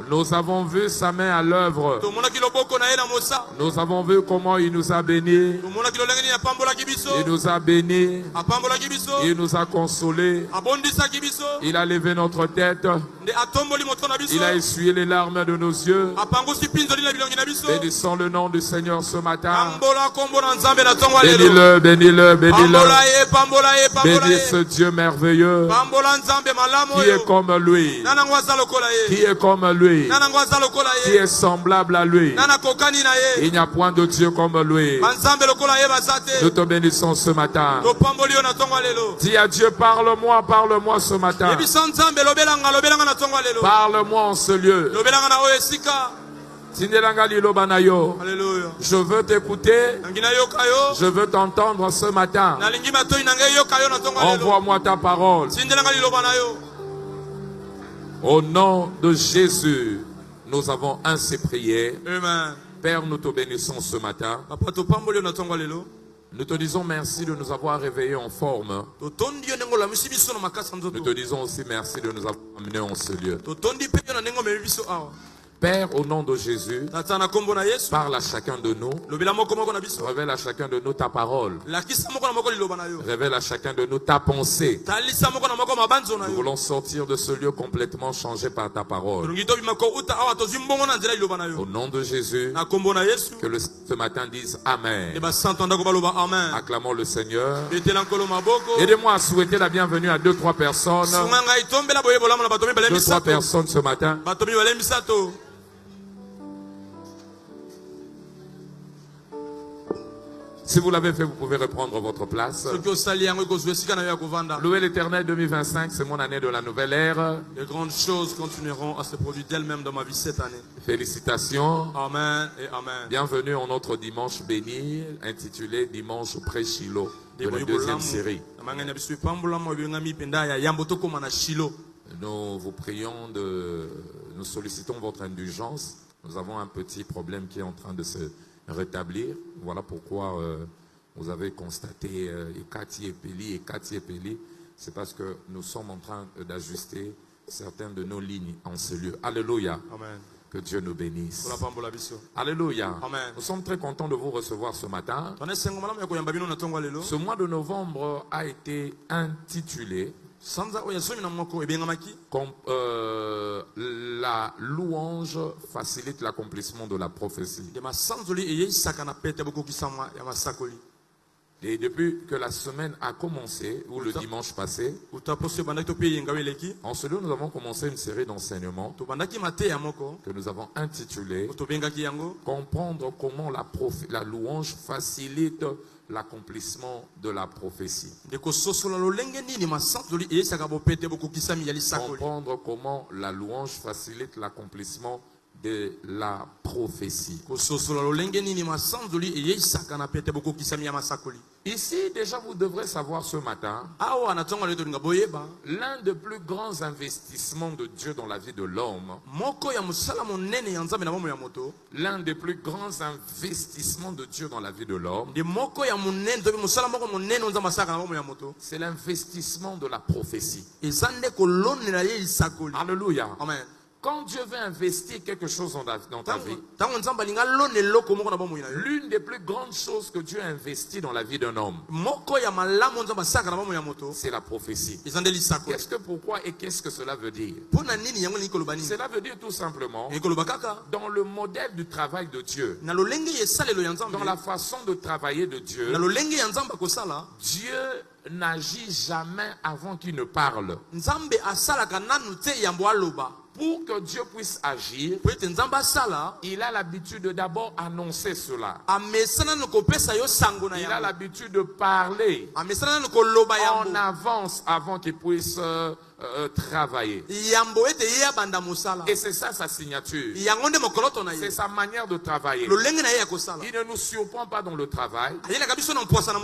Nous avons vu sa main à l'œuvre. Nous avons vu comment il nous a bénis. Il nous a bénis. Il nous a consolés. Il a levé notre tête. Il a essuyé les larmes de nos yeux. Bénissons le nom du Seigneur ce matin. Bénis-le, bénis-le, bénis-le. Bénis ce Dieu merveilleux. Qui est comme lui? Qui est comme lui? Qui est semblable à lui? Il n'y a point de Dieu comme lui. Nous te bénissons ce matin. Dis à Dieu, parle-moi, parle-moi ce matin. Parle-moi en ce lieu. Je veux t'écouter. Je veux t'entendre ce matin. Envoie-moi ta parole. Au nom de Jésus, nous avons ainsi prié. Amen. Père, nous te bénissons ce matin. Nous te disons merci de nous avoir réveillés en forme. Nous te disons aussi merci de nous avoir amenés en ce lieu. Père, au nom de Jésus, parle à chacun de nous. Révèle à chacun de nous ta parole. Révèle à chacun de nous ta pensée. Nous voulons sortir de ce lieu complètement changé par ta parole. Au nom de Jésus, que ce matin dise Amen. Acclamons le Seigneur. Aidez-moi à souhaiter la bienvenue à 2-3 personnes. 2-3 personnes ce matin. Si vous l'avez fait, vous pouvez reprendre votre place. Louez l'Éternel 2025, c'est mon année de la nouvelle ère. De grandes choses continueront à se produire d'elles-mêmes dans ma vie cette année. Félicitations. Amen et amen. Bienvenue en notre dimanche béni, intitulé Dimanche pré-Shiloh, de la deuxième série. Nous vous prions nous sollicitons votre indulgence. Nous avons un petit problème qui est en train de se rétablir. Voilà pourquoi vous avez constaté Ekati Epeli. C'est parce que nous sommes en train d'ajuster certaines de nos lignes en ce lieu. Alléluia. Amen. Que Dieu nous bénisse. Alléluia. Amen. Nous sommes très contents de vous recevoir ce matin. Ce mois de novembre a été intitulé comme la louange facilite l'accomplissement de la prophétie. Et depuis que la semaine a commencé, ou le dimanche passé, en ce lieu, nous avons commencé une série d'enseignements que nous avons intitulé Comprendre comment la louange facilite l'accomplissement de la prophétie. Comprendre comment la louange facilite l'accomplissement de la prophétie. Ici, déjà, vous devrez savoir ce matin, l'un des plus grands investissements de Dieu dans la vie de l'homme, l'un des plus grands investissements de Dieu dans la vie de l'homme, c'est l'investissement de la prophétie. Alléluia. Amen. Quand Dieu veut investir quelque chose dans ta vie, l'une des plus grandes choses que Dieu investit dans la vie d'un homme, c'est la prophétie. Pourquoi et qu'est-ce que cela veut dire? Cela veut dire tout simplement, dans le modèle du travail de Dieu, dans la façon de travailler de Dieu, Dieu n'agit jamais avant qu'il ne parle. Pour que Dieu puisse agir, il a l'habitude de d'abord annoncer cela. Il a l'habitude de parler en avance avant qu'il puisse travailler. Et c'est ça sa signature. C'est sa manière de travailler. Il ne nous surprend pas dans le travail, mais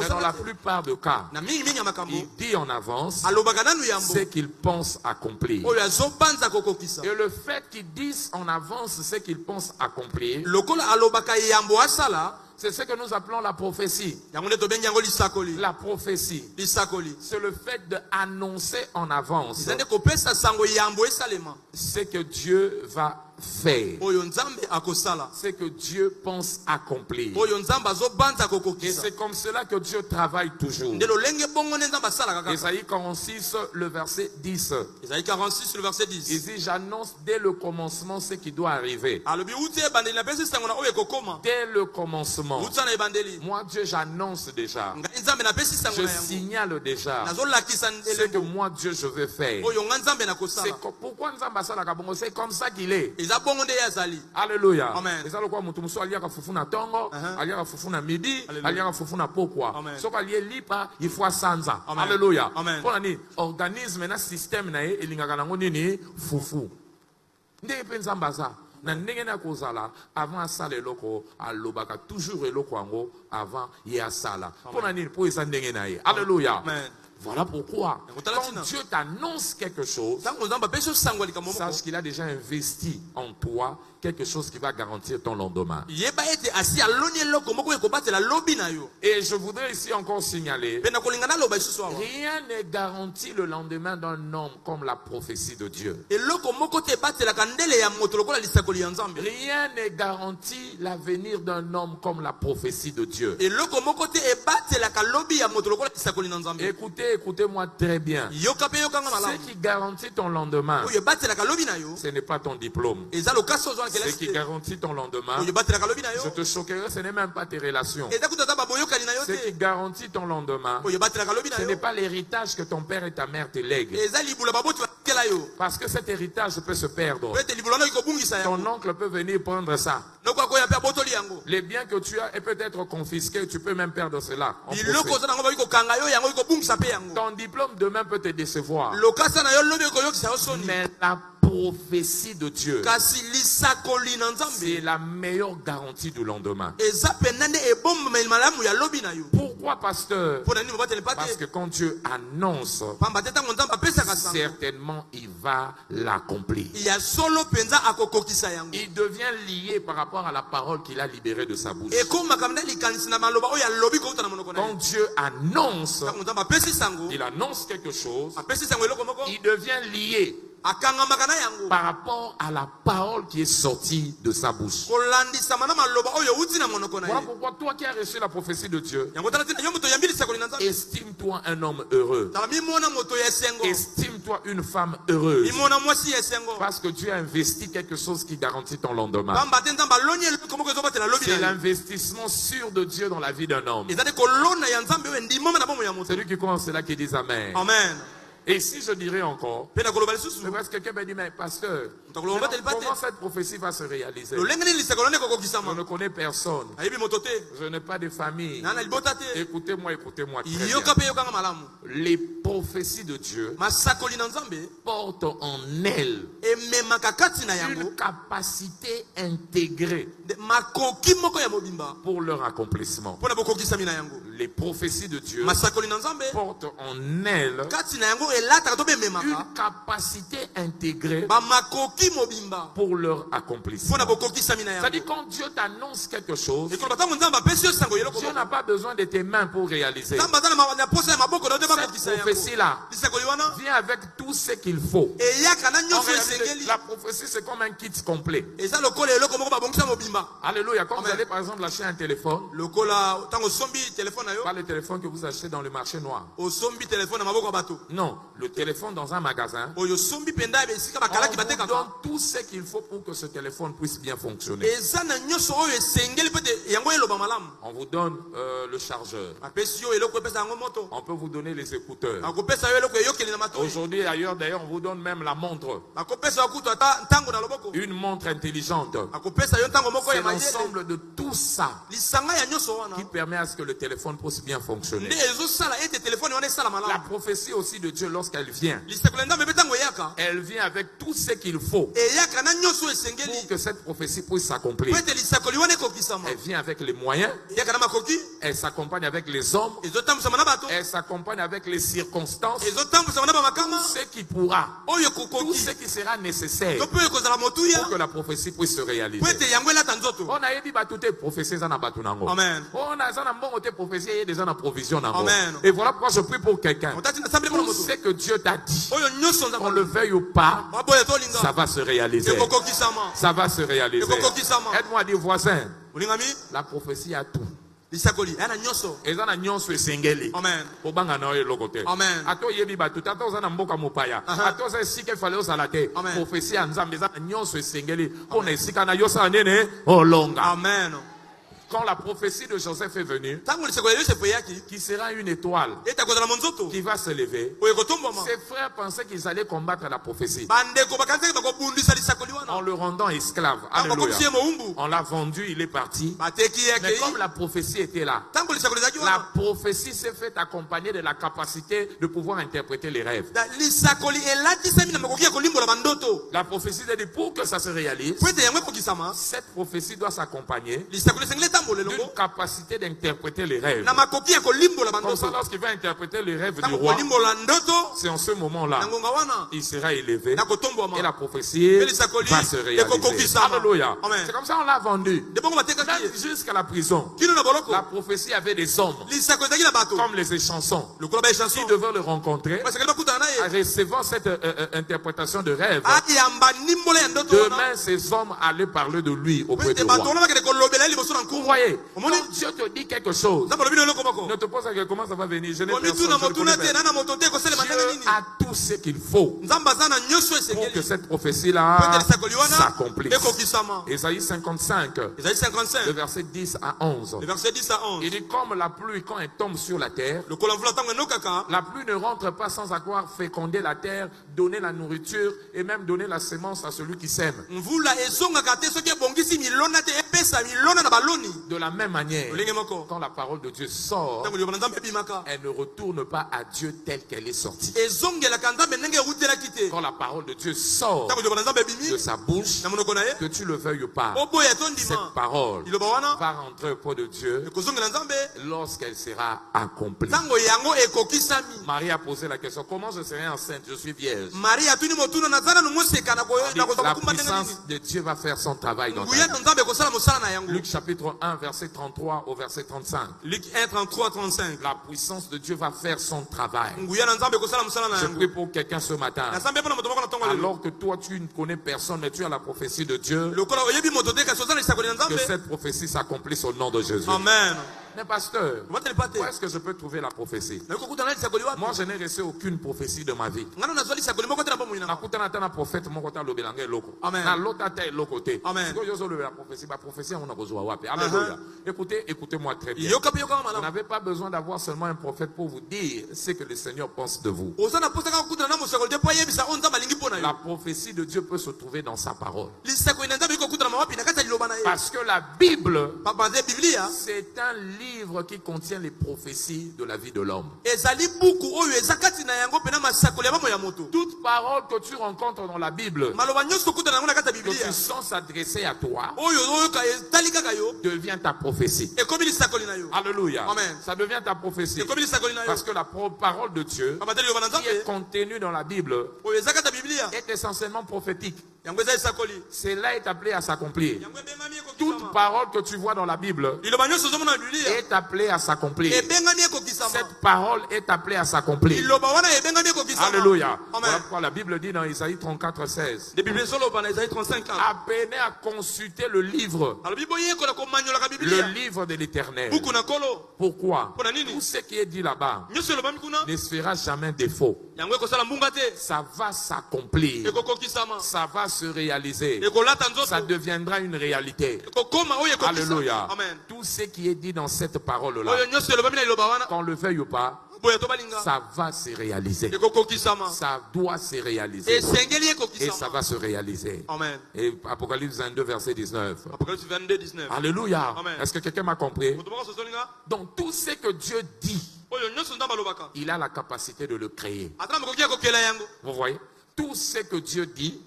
dans la plupart des cas, il dit en avance ce qu'il pense accomplir. Et le fait qu'il dise en avance ce qu'il pense accomplir C'est ce que nous appelons la prophétie. La prophétie, c'est le fait d'annoncer en avance ce que Dieu va faire, ce que Dieu pense accomplir. Et c'est comme cela que Dieu travaille toujours. Ésaïe 46, le verset 10. Il dit, j'annonce dès le commencement ce qui doit arriver. Dès le commencement, moi Dieu, j'annonce déjà. Je signale déjà ce que moi Dieu je veux faire. Pourquoi c'est comme ça qu'il est. Alléluia. Amen. Il faut sanza. Alléluia. Amen. Pour un organisme na système na elingaka nango nini fufu. Ndenge penza mbaza. Na ndenge na kozala avant asala eloko alobaka toujours eloko yango avant ye asala. Pour nini po esa ndenge na ye. Alléluia. Amen. Voilà pourquoi, quand Dieu t'annonce quelque chose, sache qu'il a déjà investi en toi quelque chose qui va garantir ton lendemain. Et je voudrais ici encore signaler, rien n'est garanti le lendemain d'un homme comme la prophétie de Dieu. Rien n'est garanti l'avenir d'un homme comme la prophétie de Dieu. Écoutez-moi très bien. Ce qui garantit ton lendemain, ce n'est pas ton diplôme. Ce qui garantit ton lendemain, je te choquerai, ce n'est même pas tes relations. Ce qui garantit ton lendemain, ce n'est pas l'héritage que ton père et ta mère te lèguent. Parce que cet héritage peut se perdre. Ton oncle peut venir prendre ça. Les biens que tu as est peut-être confisqué, tu peux même perdre cela. Ton diplôme demain peut te décevoir. Mais la prophétie de Dieu, c'est la meilleure garantie du lendemain. Pourquoi, pasteur? Parce que quand Dieu annonce, certainement il va l'accomplir. Il devient lié par rapport à la parole qu'il a libérée de sa bouche. Quand Dieu annonce, il annonce quelque chose, il devient lié par rapport à la parole qui est sortie de sa bouche. Voilà pourquoi toi qui as reçu la prophétie de Dieu, estime-toi un homme heureux. Estime-toi une femme heureuse. Parce que Dieu a investi quelque chose qui garantit ton lendemain. C'est l'investissement sûr de Dieu dans la vie d'un homme. Celui qui croit en cela qui dit Amen. Amen. Et si je dirais encore, c'est parce que quelqu'un m'a dit, mais pasteur, comment cette prophétie va se réaliser? Je ne connais personne. Je n'ai pas de famille. Écoutez-moi très bien. Les prophéties de Dieu portent en elles une capacité intégrée pour leur accomplissement. Les prophéties de Dieu portent en elles une capacité intégrée pour leur accomplissement. C'est-à-dire quand Dieu t'annonce quelque chose, Dieu n'a pas besoin de tes mains pour réaliser. Cette prophétie-là vient avec tout ce qu'il faut. En réalité, la prophétie, c'est comme un kit complet. Alléluia. Quand vous allez par exemple acheter un téléphone, pas le téléphone que vous achetez dans le marché noir. Non, le téléphone dans un magasin. On vous donne tout ce qu'il faut pour que ce téléphone puisse bien fonctionner. On vous donne le chargeur. On peut vous donner les écouteurs. Aujourd'hui, ailleurs d'ailleurs, on vous donne même la montre. Une montre intelligente. C'est l'ensemble de tout ça qui permet à ce que le téléphone puisse bien fonctionner. La prophétie aussi de Dieu, lorsqu'elle vient, elle vient avec tout ce qu'il faut pour que cette prophétie puisse s'accomplir. Elle vient avec les moyens, elle s'accompagne avec les hommes, elle s'accompagne avec les circonstances, tout ce qui pourra, tout ce qui sera nécessaire pour que la prophétie puisse se réaliser. On a dit que toute prophétie est dans la Amen. On a dit prophétie est déjà dans la provision. Et voilà pourquoi je prie pour quelqu'un. Tout ce que Dieu t'a dit, qu'on le veuille ou pas, ça va se réaliser. Ça va se réaliser. Aide-moi à dire voisin, la prophétie a tout. Et ça n'a nyonso esengeli. Amen. Obanga na oyo lokote. Amen. Ato yebi batu tata ozana mboka mopaya. Ato za sike fale ozala te. Prophétie ya Nzambe za nyonso esengeli pona esika na yosa nene olonga. Amen. Quand la prophétie de Joseph est venue, qui sera une étoile qui va se lever, ses frères pensaient qu'ils allaient combattre la prophétie en le rendant esclave. Alléluia. On l'a vendu, il est parti. Mais comme la prophétie était là, la prophétie s'est faite accompagner de la capacité de pouvoir interpréter les rêves. La prophétie dit pour que ça se réalise, cette prophétie doit s'accompagner d'une capacité d'interpréter les rêves. Comme ça, lorsqu'il va interpréter les rêves du roi, c'est en ce moment-là, il sera élevé et la prophétie va se réaliser. Alléluia. C'est comme ça qu'on l'a vendu. Même jusqu'à la prison, la prophétie avait des hommes, comme les échansons, qui devaient le rencontrer, en recevant cette interprétation de rêve. Demain, ces hommes allaient parler de lui auprès du roi. Vous voyez, quand Dieu te dit quelque chose, ne te pose pas que comment ça va venir. Je n'ai personne, je ne connais pas. Dieu a tout ce qu'il faut pour que cette prophétie-là s'accomplisse. Isaïe 55, le verset 10 à 11. Il dit comme la pluie quand elle tombe sur la terre, la pluie ne rentre pas sans avoir fécondé la terre, donner la nourriture et même donner la semence à celui qui sème. De la même manière, quand la parole de Dieu sort, elle ne retourne pas à Dieu telle qu'elle est sortie. Quand la parole de Dieu sort de sa bouche, que tu le veuilles ou pas, cette parole va rentrer auprès de Dieu lorsqu'elle sera accomplie. Marie a posé la question, comment je serai enceinte? Je suis vierge. La puissance de Dieu va faire son travail dans ta vie. Luc chapitre 1, verset 33 au verset 35. Luc 1, 33, 35. La puissance de Dieu va faire son travail. Je prie pour quelqu'un ce matin. Alors que toi tu ne connais personne, mais tu as la prophétie de Dieu, que cette prophétie s'accomplisse au nom de Jésus. Amen. Mais pasteur, où est-ce que je peux trouver la prophétie? Moi, je n'ai reçu aucune prophétie de ma vie. Écoutez-moi très bien. Vous n'avez pas besoin d'avoir seulement un prophète pour vous dire ce que le Seigneur pense de vous. La prophétie de Dieu peut se trouver dans sa parole. Parce que la Bible, c'est un livre qui contient les prophéties de la vie de l'homme. Toute parole que tu rencontres dans la Bible, que tu sens s'adresser à toi, devient ta prophétie. Alléluia. Amen. Ça devient ta prophétie. Parce que la parole de Dieu qui est contenue dans la Bible est essentiellement prophétique. Cela est appelé à s'accomplir. Toute parole que tu vois dans la Bible est appelée à s'accomplir. Cette parole est appelée à s'accomplir. Alléluia. Voilà pourquoi la Bible dit dans Isaïe 34, 16. Apprenez à consulter le livre. Le livre de l'Éternel. Pourquoi? Tout ce qui est dit là-bas ne se fera jamais défaut. Ça va s'accomplir. Ça va se réaliser. Ça deviendra une réalité. Alléluia. Tout ce qui est dit dans cette parole-là, qu'on le veuille ou pas, ça va se réaliser. Ça doit se réaliser. Et ça va se réaliser. Amen. Et Apocalypse 22, verset 19. Apocalypse 22, 19. Alléluia. Amen. Est-ce que quelqu'un m'a compris? Donc tout ce que Dieu dit, il a la capacité de le créer. Vous voyez? Tout ce que Dieu dit,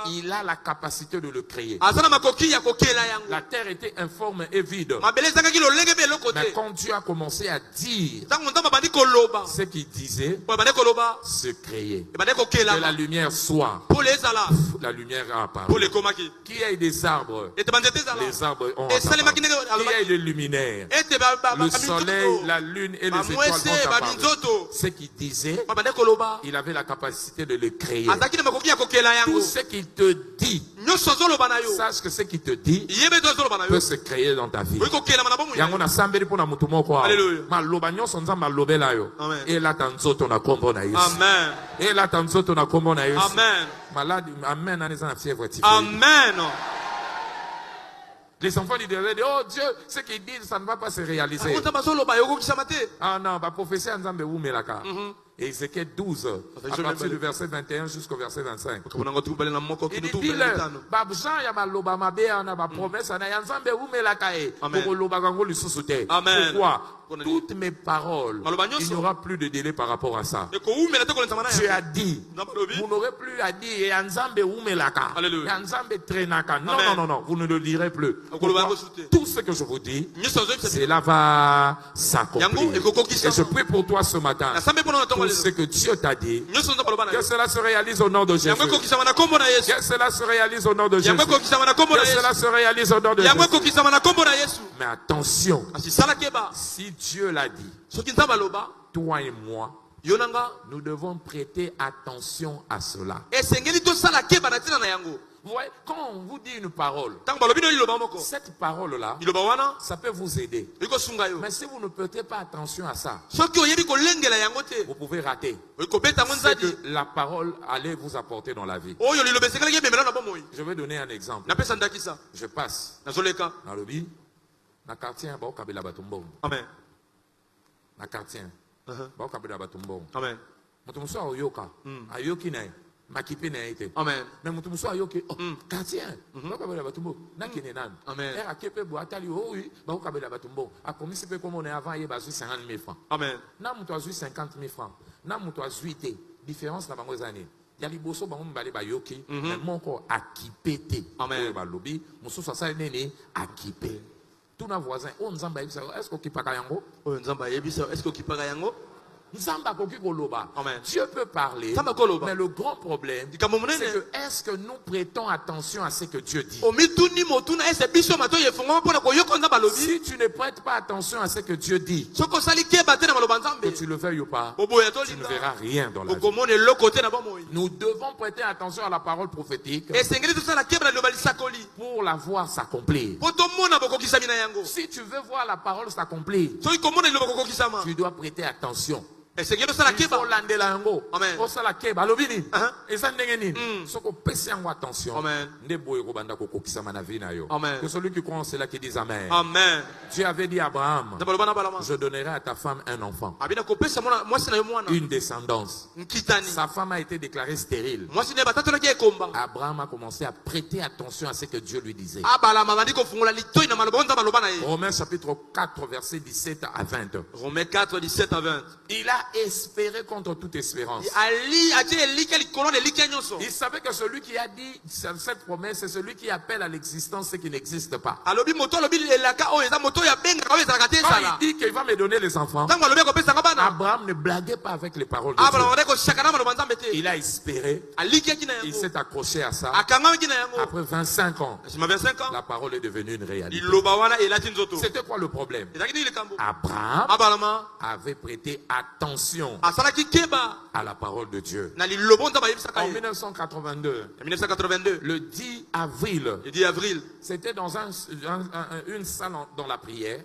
Il a la capacité de le créer. La terre était informe et vide. Mais quand Dieu a commencé à dire ce qu'il disait, se créer. Que la lumière soit. La lumière a apparu. Qui ait des arbres, les arbres ont apparu. Qui ait des luminaires, le soleil, la lune et les étoiles ont apparu. Ce qu'il disait, il avait la capacité de le créer. Tout ce qu'il te dit, sache que ce qu'il te dit peut se créer dans ta vie. Amen. Les enfants disaient, oh Dieu, ce qu'ils disent, ça ne va pas se réaliser. Ah non, la prophétie en Zambé ou Melaka. Et Ézéchiel 12, à partir du verset 21 jusqu'au verset 25. Il dit, dis-le, Babjan ya maloba mabe ana ba promesse ana ya Nzambe ou Melaka e. Pour loba gango lisusu te. Pourquoi? Toutes mes paroles, il n'y aura plus de délai par rapport à ça. Tu as dit, vous n'aurez plus à dire ya Nzambe ou Melaka, ya Nzambe trenaka. Non, non, non, non, vous ne le direz plus. Pourquoi? Tout ce que je vous dis, cela va s'accomplir. Et je prie pour toi ce matin. Tout ce que Dieu t'a dit, que cela se réalise au nom de Jésus. Que cela se réalise au nom de Jésus. Que cela se réalise au nom de Jésus. Mais attention, si Dieu l'a dit, toi et moi, nous devons prêter attention à cela. Vous voyez, quand on vous dit une parole, cette parole-là, ça peut vous aider. Mais si vous ne prêtez pas attention à ça, vous pouvez rater ce que la parole allait vous apporter dans la vie. Je vais donner un exemple. Je passe dans le bi, dans le quartier, amen. Dans le quartier, amen. Amen. Mais mutu muso ayoke quartier ba kabela batumbo na kene nan era kepe bo atali o oui ba ko kabela batumbo a komisi pe comme on est avant ye ba 50 000 francs. Amen. Na mutu azu 50 000 francs na mutu azu ite différence na bango zane ya liboso bango mbale ba yoki mais moko akipete. Amen. Ba lobi muso sa nene akipe tout na voisin o nzamba yebisa est-ce ko kipaka yango o nzamba yebisa est-ce ko kipaka yango. Amen. Dieu peut parler, mais le grand problème, c'est que est-ce que nous prêtons attention à ce que Dieu dit? Si tu ne prêtes pas attention à ce que Dieu dit, que tu le veuilles ou pas, tu ne verras rien dans la vie. Nous devons prêter attention à la parole prophétique pour la voir s'accomplir. Si tu veux voir la parole s'accomplir, tu dois prêter attention. Il faut landela yango. Amen. Osala keba lobini. Eza ndenge nini. Soko pesi yango attention. Amen. Ndeboye ko banda ko kokisama na vie na yo. Que celui qui croit en cela qui dise amen. Amen. Dieu avait dit à Abraham, je donnerai à ta femme un enfant, une descendance. Sa femme a été déclarée stérile. Abraham a commencé à prêter attention à ce que Dieu lui disait. Romains chapitre 4 verset 17 à 20. Romains 4 17 à 20. Il a espéré contre toute espérance. Il savait que celui qui a dit cette promesse, c'est celui qui appelle à l'existence ce qui n'existe pas. Quand il dit qu'il va me donner les enfants, Abraham ne blaguait pas avec les paroles de Dieu. Il a espéré. Il s'est accroché à ça. Après 25 ans, la parole est devenue une réalité. C'était quoi le problème? Abraham avait prêté attention à la parole de Dieu. En 1982, le 10 avril, c'était dans une salle dans la prière.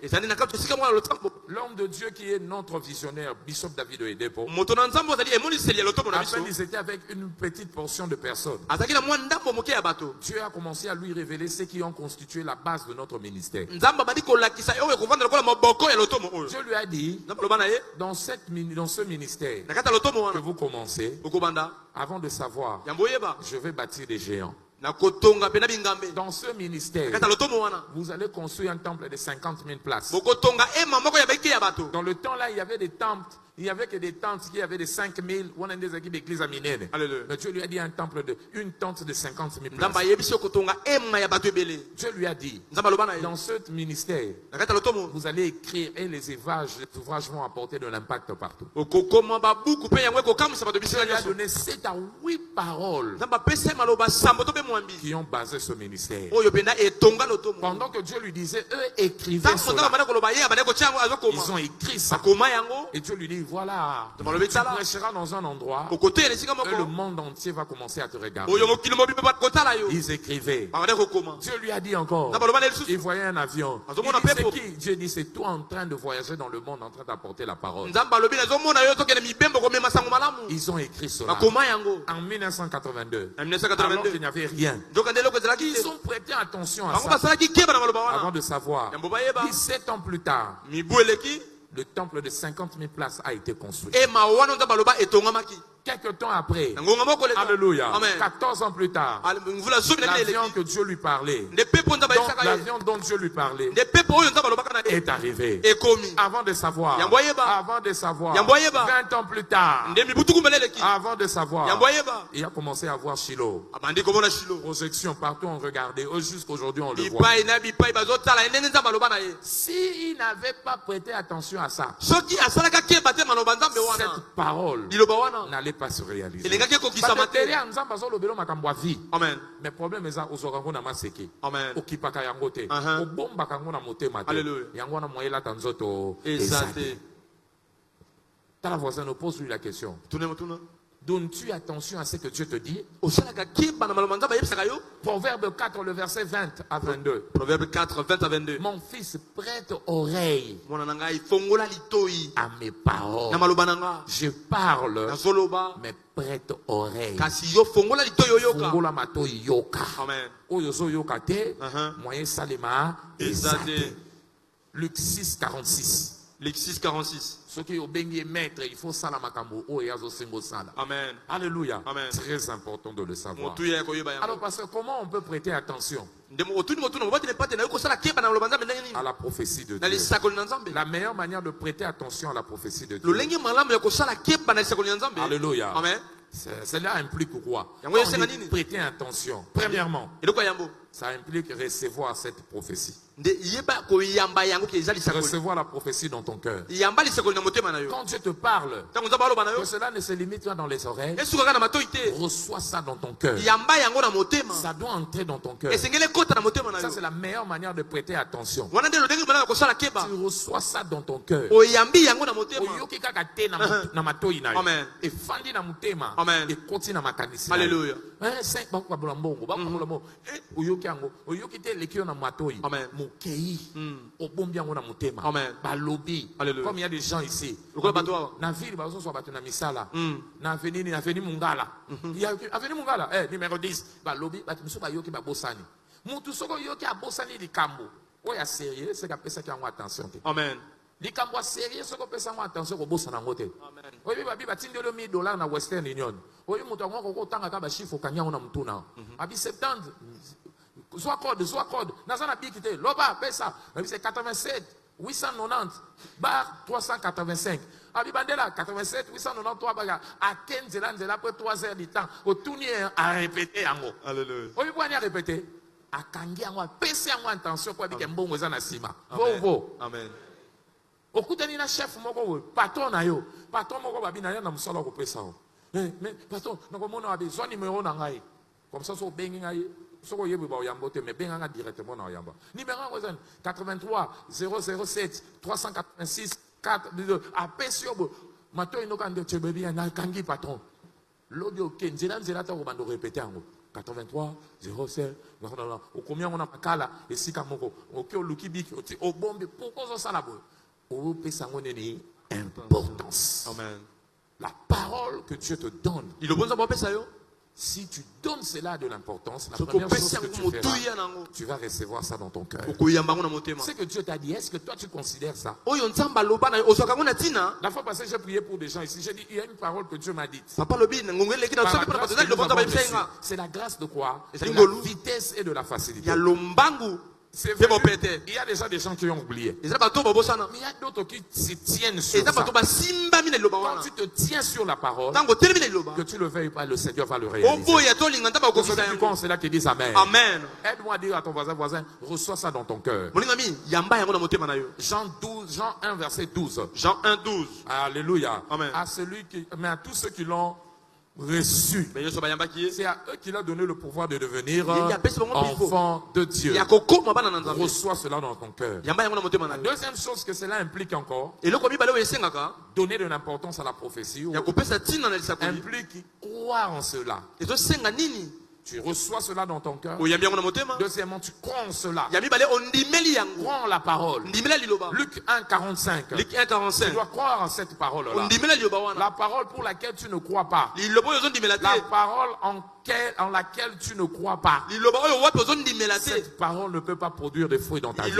L'homme de Dieu qui est notre visionnaire, Bishop David Oyedepo, à peine ils étaient avec une petite portion de personnes. Dieu a commencé à lui révéler ceux qui ont constitué la base de notre ministère. Dieu lui a dit, dans ce ministère que vous commencez, avant de savoir, je vais bâtir des géants. Dans ce ministère, vous allez construire un temple de 50 000 places. Dans le temps là, il y avait des temples Il n'y avait que des tentes qui avaient des 5000, on a des équipes d'église à Minene. Mais Dieu lui a dit une tente de 50 000 places. Dieu lui a dit, dans ce ministère, vous allez écrire et les ouvrages vont apporter de l'impact partout. Dieu lui a donné 7 à 8 paroles qui ont basé ce ministère. Pendant que Dieu lui disait, eux écrivaient cela. Ils ont écrit ça. Et Dieu lui dit, voilà, tu prêcheras dans un endroit et le monde entier va commencer à te regarder. Ils écrivaient. Dieu lui a dit encore, il voyait un avion. Il dit, c'est qui? Dieu dit, c'est toi en train de voyager dans le monde, en train d'apporter la parole. Ils ont écrit cela en 1982. Alors qu'il n'y avait rien. Ils ont prêté attention à ça avant de savoir. 17 ans plus tard, le temple de 50 000 places a été construit. Quelques temps après, alléluia, 14 ans plus tard, l'avion que Dieu lui parlait, l'avion dont Dieu lui parlait, est arrivé. Avant de savoir, 20 ans plus tard, avant de savoir, il a commencé à voir Shiloh. Projection partout, on regardait, jusqu'aujourd'hui on le voit. S'il n'avait pas prêté attention à ça, cette parole n'allait pas se réaliser. Mais le problème est que la voisine nous pose lui la question. Donnes-tu attention à ce que Dieu te dit? Proverbe 4, le verset 20 à 22. Proverbe 4, 20 à 22. Mon fils, prête oreille à mes paroles. Je parle, mais prête oreille. Luc 6, 46. Luc 6, 46. Amen. Alléluia. Amen. Très important de le savoir. Alors, parce que comment on peut prêter attention à la prophétie de Dieu? La meilleure manière de prêter attention à la prophétie de Dieu. Alléluia. Amen. Cela implique quoi? Prêter attention. Premièrement, ça implique recevoir cette prophétie. Recevoir la prophétie dans ton cœur. Quand Dieu te parle, que cela ne se limite pas dans les oreilles, reçois ça dans ton cœur. Ça doit entrer dans ton cœur. Ça, c'est la meilleure manière de prêter attention. Tu reçois ça dans ton cœur. Alléluia. Amen. Comme il y a des gens ici, numéro 10, Amen. likambo sérieux soko pesa ngo attention ko bossa nango te. Oyi babi batindelo $1000 na Western Union. Oyi muto ngo ko tanga ka ba chiffre kanyango na mutuna. Abi 70 soit code nazana bikité loba pesa abi c'est 87 890 bar 385. Abi bandela 87 893 baga à 15 ans après 3 heures du temps. Otuni a répéter yango. Alléluia. Oyi bwani a répéter akangi yango pesa yango attention kwa bike mbongo za na sima. Vo. Amen. Okutani na chef moko patron na yo patron moko babi na na musala ko pesa o mais patron nako mona abi zo numéro na ngai comme ça so bengi ngai soko yebi ba oyamba te mais benga nga directement na oyamba numéro ngo zan 83 007 386 4 apesio bo mato inoka ndo chebebi na kangi patron l'audio kenzela nzela ta ko bando répéter ngo 83 07 o combien on a makala esika moko oki oluki biki oti obombe pourquoi ça la bo importance. Amen. La parole que Dieu te donne. Si tu donnes cela de l'importance, la première chose que tu feras, tu vas recevoir ça dans ton cœur. Ce que Dieu t'a dit, est-ce que toi tu considères ça? La fois passée, j'ai prié pour des gens ici. J'ai dit, il y a une parole que Dieu m'a dite. C'est la grâce de quoi? De la vitesse et de la facilité. C'est vrai. Il y a déjà des gens qui ont oublié. Mais il y a d'autres qui se tiennent sur ça. Quand tu te tiens sur la parole, que tu le veuilles pas, le Seigneur va le réaliser. C'est là qui disent Amen. Amen. Aide-moi à dire à ton voisin, reçois ça dans ton cœur. Jean 1, verset 12. Jean 1, 12. Alléluia. Amen. Mais à tous ceux qui l'ont reçu, c'est à eux qu'il a donné le pouvoir de devenir enfants de Dieu. Reçois cela dans ton cœur. La deuxième chose que cela implique encore, donner de l'importance à la prophétie, implique croire en cela. Tu reçois cela dans ton cœur. Deuxièmement, tu crois en cela. Crois en la parole. Luc 1, 45. Tu dois croire en cette parole-là. La parole pour laquelle tu ne crois pas. La parole en laquelle tu ne crois pas. Cette parole ne peut pas produire de fruits dans ta vie.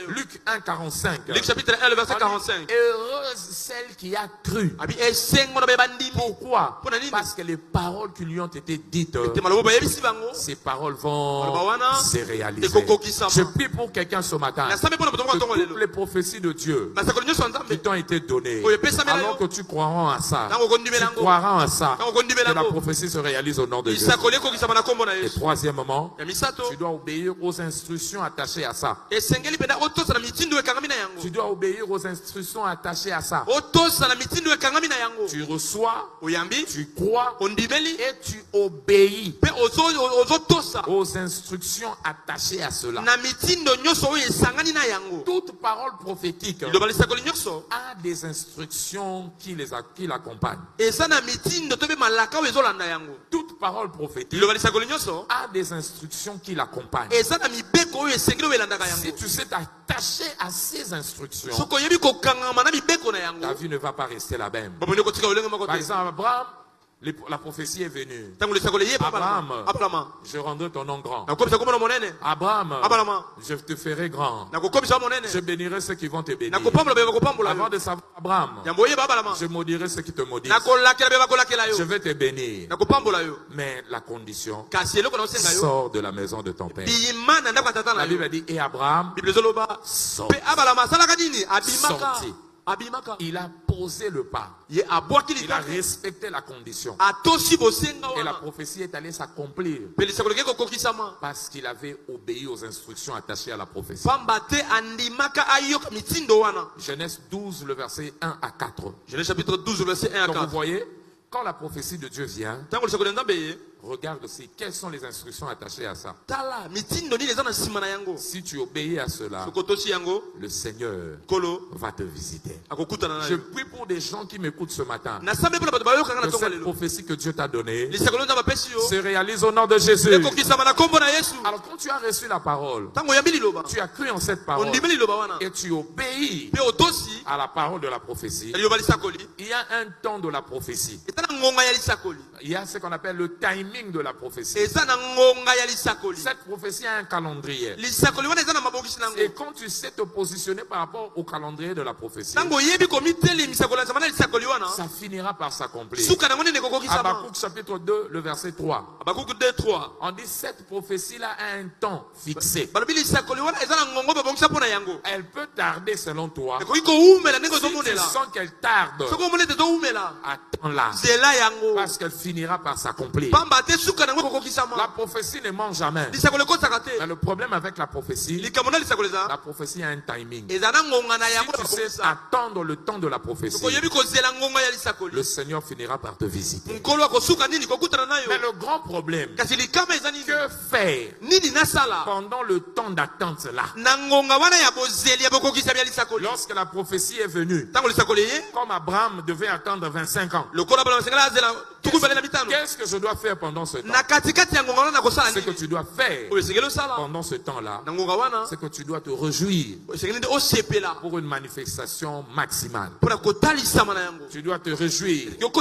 Luc 1, 45. Luc chapitre 1, le verset 45. Heureuse celle qui a cru. Pourquoi? Parce que les paroles qui lui ont été dites, ces paroles vont se réaliser. Je prie pour quelqu'un ce matin, que toutes les prophéties de Dieu qui t'ont été données, alors que tu croiras en ça, tu croiras en ça, que la prophétie se réalise au nom de Dieu. Et troisièmement, tu dois obéir aux instructions attachées à ça. Tu dois obéir aux instructions attachées à ça. Tu reçois, tu crois et tu obéis aux instructions attachées à cela. Toute parole prophétique a des instructions qui l'accompagnent. Toute parole prophétique a des instructions qui l'accompagnent. Si tu sais t'attacher à ces instructions, ta vie ne va pas rester la même. Par exemple, Abraham, la prophétie est venue. Abraham, je rendrai ton nom grand. Abraham, je te ferai grand. Je bénirai ceux qui vont te bénir. Avant de savoir Abraham, je maudirai ceux qui te maudissent. Je vais te bénir. Mais la condition, sors de la maison de ton père. La Bible dit, et Abraham sortit. Il a posé le pas. Il a respecté la condition. Et la prophétie est allée s'accomplir. Parce qu'il avait obéi aux instructions attachées à la prophétie. Genèse 12, le verset 1 à 4. Genèse chapitre 12, le verset 1 à 4. Donc vous voyez, quand la prophétie de Dieu vient, regarde aussi quelles sont les instructions attachées à ça. Si tu obéis à cela, le Seigneur va te visiter. Je prie pour des gens qui m'écoutent ce matin, que cette prophétie que Dieu t'a donnée se réalise au nom de Jésus. Alors quand tu as reçu la parole, tu as cru en cette parole et tu obéis à la parole de la prophétie, il y a un temps de la prophétie. Il y a ce qu'on appelle le timing de la prophétie. Cette prophétie a un calendrier. Et quand tu sais te positionner par rapport au calendrier de la prophétie, ça finira par s'accomplir. Habakkuk chapitre 2, le verset 3. On dit cette prophétie-là a un temps fixé. Elle peut tarder selon toi. Si tu sens qu'elle tarde, attends-la. Parce qu'elle finira par s'accomplir. La prophétie ne ment jamais. Mais le problème avec la prophétie a un timing. Si tu sais attendre le temps de la prophétie, le Seigneur finira par te visiter. Mais le grand problème, que faire pendant le temps d'attente là? Lorsque la prophétie est venue, comme Abraham devait attendre 25 ans, qu'est-ce que je dois faire pendant ce temps? Ce que tu dois faire pendant ce temps-là, c'est que tu dois te réjouir pour une manifestation maximale. Tu dois te réjouir. Donc,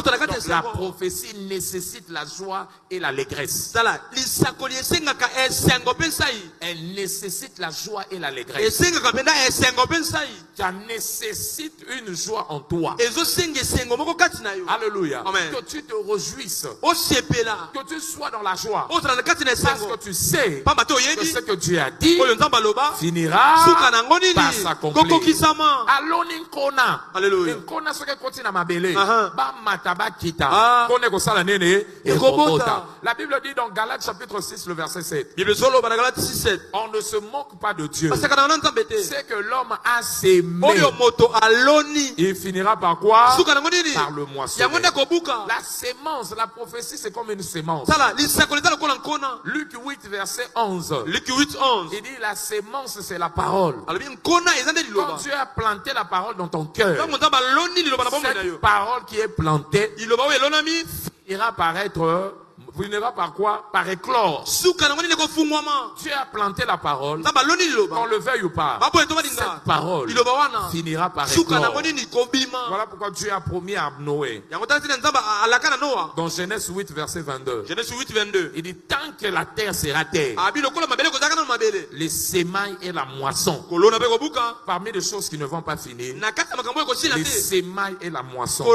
la prophétie nécessite la joie et l'allégresse. Elle nécessite la joie et l'allégresse. Ça nécessite une joie en toi. Alléluia. Amen. Que tu te réjouisses. Osepela. Que tu sois dans la joie. Parce que tu sais que ce que Dieu a dit finira par s'accomplir. Aloni nkona. Alléluia. Nkona soke koti na mabele. Uh-huh. Ba mataba kita. Ah. Kone kosala nene. Ekobota. La Bible dit dans Galates chapitre 6 le verset 7. Bible solo ba Galates 6:7. On ne se moque pas de Dieu. C'est que l'homme a sémé. Il finira par quoi? Par le moissonner. La sémence, la prophétie, c'est comme une sémence. Luc 8 verset 11. Luc 8:11. Il dit la sémence c'est la parole. Quand Dieu a planté la parole dans ton cœur, cette parole qui est plantée finira par être, finira par quoi? Par éclore. Dieu a planté la parole, qu'on le veuille ou pas. Cette parole finira par éclore. Voilà pourquoi Dieu a promis à Noé. Dans Genèse 8 verset 22. Genèse 8:22. Il dit tant que la terre sera terre, les sémailles et la moisson. Parmi les choses qui ne vont pas finir, les sémailles et la moisson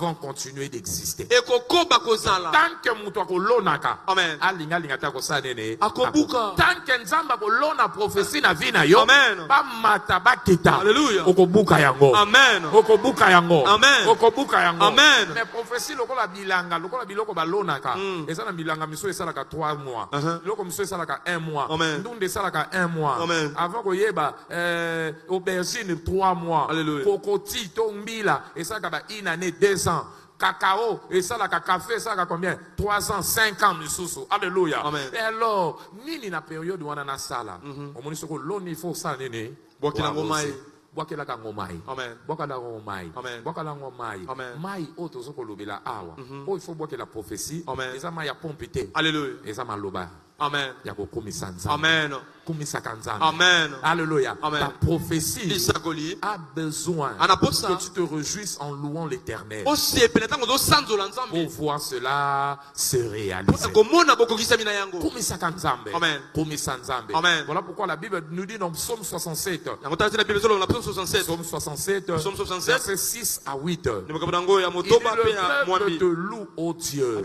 vont continuer d'exister. Tant que muto kolonaka, amen. Alinga linga ta kosanene. Akobuka. Tant que nzamba kolona prophétie na vie na yo, amen. Ba mata ba kita. Alléluia. Okobuka yango. Amen. Okobuka yango. Amen. Okobuka yango. Amen. Mais prophétie lokola bilanga, lokola biloko balonaka. Eza na bilanga miso esalaka 3 mois. Loko miso esalaka 1 mois. Ndunde esalaka 1 mois. Avant koyeba aubergine 3 mois. Alléluia. Kokoti to mbila esalaka ba 1 année 2 ans. Cacao, et ça la café, ça la combien? 3 ans, 5 ans, misusu. Alléluia. Amen. Et alors, nini na période où on a na sala. On m'a dit que l'on faut ça, nini. Boakila ngomai. Boakila ngomai. Amen. Boakila ngomai. Amen. Boakila ngomai. Amen. Mai auto soko lobela awa. Oh, il faut boire la prophétie. Amen. Et ça m'a ya pompité. Alléluia. Et ça m'a loba. Amen. Yako komisanza. Amen. Amen. Alléluia. Amen. Ta prophétie a besoin que tu te réjouisses en louant l'Éternel. Pour voir cela se réaliser. Amen. Voilà pourquoi la Bible nous dit dans Psaume 67. Psaume 67. Versets 6 à 8. Il dit le peuple te loue, ô Dieu.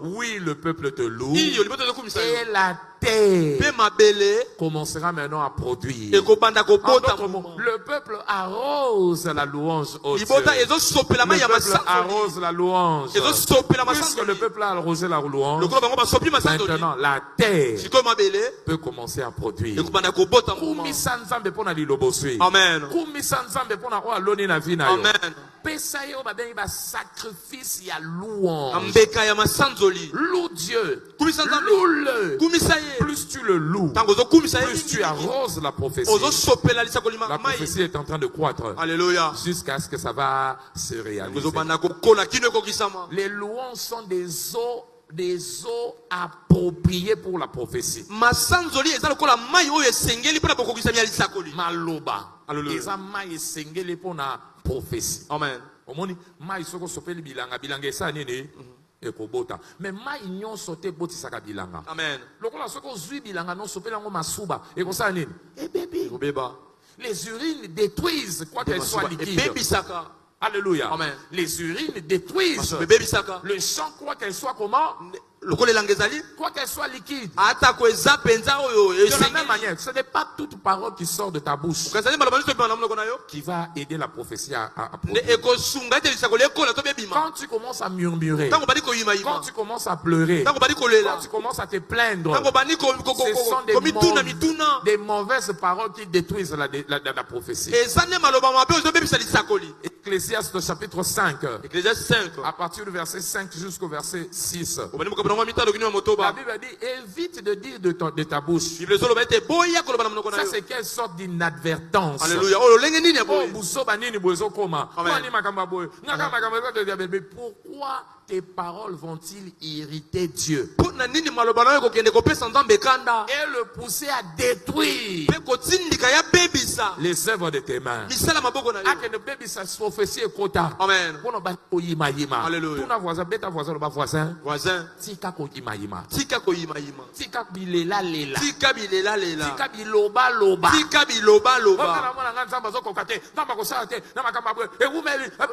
Oui, le peuple te loue. Et la terre commencera maintenant à produire. En d'autres mots, le peuple arrose la louange au Dieu. Le peuple arrose la louange. Puisque le peuple a arrosé la louange, maintenant la terre peut commencer à produire. Amen. Sacrifice ya louange. Loue Dieu. Loue-le. Plus tu le loues, plus tu arroses la prophétie. La prophétie est en train de croître. Alléluia. Jusqu'à ce que ça va se réaliser. Les louanges sont des eaux appropriées pour la prophétie. Maloba. Eza mai esengeli pour la prophétie. Amen. Omoni mai soko sopeli bilanga esa nini ekobota. Mais mai nyonso te botisaka bilanga. Amen. Lokola soko zui bilanga non sopeli ngo masuba ekosala nini? Bébé. Les urines détruisent quoi qu'elles soient liquides. Alléluia. Amen. Les urines détruisent. Le sang quoi qu'elle soit comment? Quoi qu'elle soit liquide. De la même manière, ce n'est pas toute parole qui sort de ta bouche qui va aider la prophétie à produire. Quand tu commences à murmurer, quand tu commences à pleurer, quand tu commences à te plaindre, ce sont des mauvaises paroles qui détruisent la prophétie. Ecclésiaste chapitre 5. À partir du verset 5 jusqu'au verset 6. La Bible dit, évite de dire de ta bouche. Ça c'est quelle sorte d'inadvertance. Alléluia. Pourquoi tes paroles vont-ils irriter Dieu Po na nini maloba na yo kokende kopesa Nzambe kanda? et le pousser à détruire Pe kotindika ya bebisa. les œuvres de tes mains? Misala maboko na yo. Ake ne bebisa prophétie ekota. Amen. Pono ba koyima yima. Alléluia. Tuna voisin beta voisin ba voisin. Voisin, Tika koyima yima. tika koyima yima. Tika bilela lela. Tika bilela lela. Tika biloba loba. Tika biloba loba.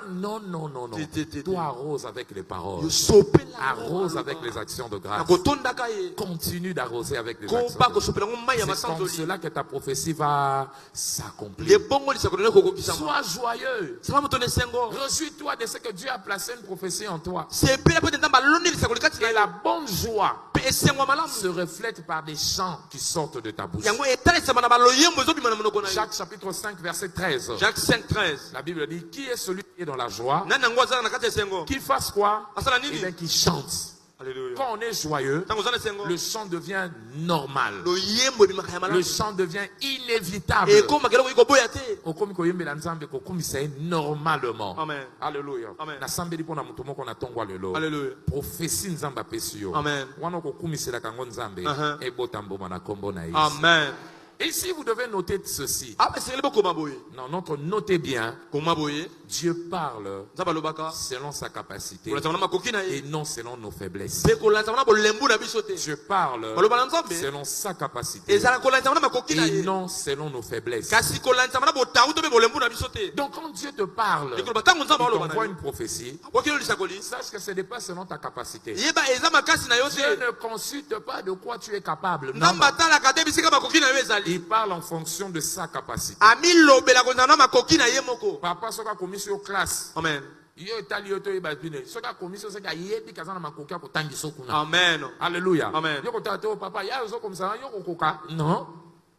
Non, non, non, non. Ti. Toi arrose avec les paroles. Yo sopela. Arrose avec les actions de grâce. Nakotondaka ye. Continue d'arroser avec les actions Koba de ko sopela ngoma ya grâce. C'est comme masandoli. cela que ta prophétie va s'accomplir. Le bongo li sakonene kokokisa. Sois joyeux. Sama mutone sengo. Réjouis-toi de ce que Dieu a placé une prophétie en toi. C'est pela pote ndamba londi li sakolikati Et la bonne joie pe esengo malamu. se reflète par des chants qui sortent de ta bouche. Yango etale sama na baloyembo zo bimana monoko na yo. Jacques chapitre 5 verset 13. Jacques 5:13. La Bible dit, qui est celui qui est dans la joie? Nani nango azala na kati esengo. Qu'il fasse quoi? Asala Eh nini? bien, qu'il chante. Alléluia. Quand on est joyeux, Tango zana esengo. le chant devient normal. Loyembo bimaka ya Le malamu. chant devient inévitable. Et comme keloko iko boya te. Okomi koyembela nzambe kokumisa ye normalement. Amen. Alléluia. Amen. Nasambeli pona mutu moko na tongwa lelo. Alléluia. Prophétie nzambe apesi yo. Amen. Wana kokumisela kango nzambe ebota mboma na kombo na Yesu. Amen. Et si vous devez noter ceci. Ah mais c'est le boko maboye. Non, notez bien. Koma boye. Dieu parle Nzamba lobaka. selon sa capacité Kolanza na makoki na et ye. non selon nos faiblesses. Pe kolanza na bolembu na biso te. Dieu parle Baloba na Nzambe. selon sa capacité Ezala kolanza na makoki na et ye. non selon nos faiblesses. Kasi kolanza na botawu to be bolembu na biso te. Donc quand Dieu te parle, Et koloba tango il Nzamba oloba t'envoie na une prophétie, yo. Okelo lisakoli. sache que ce n'est pas selon ta capacité. Yeba eza makasi na yo Dieu te. ne consulte pas de quoi tu es capable. Non, Nzamba tala kate bisika makoki na yo ezali. il parle en fonction de sa capacité. Ami lobela kolanza na makoki na ye moko. Papa soka commission classe. Amen. Yo etali yo to yeba bine. Soka commission soka yebi kazana makoki ko tangiso kuna. Amen. Alléluia. Amen. Yo kota to papa ya zo comme ça yo kokoka. Non.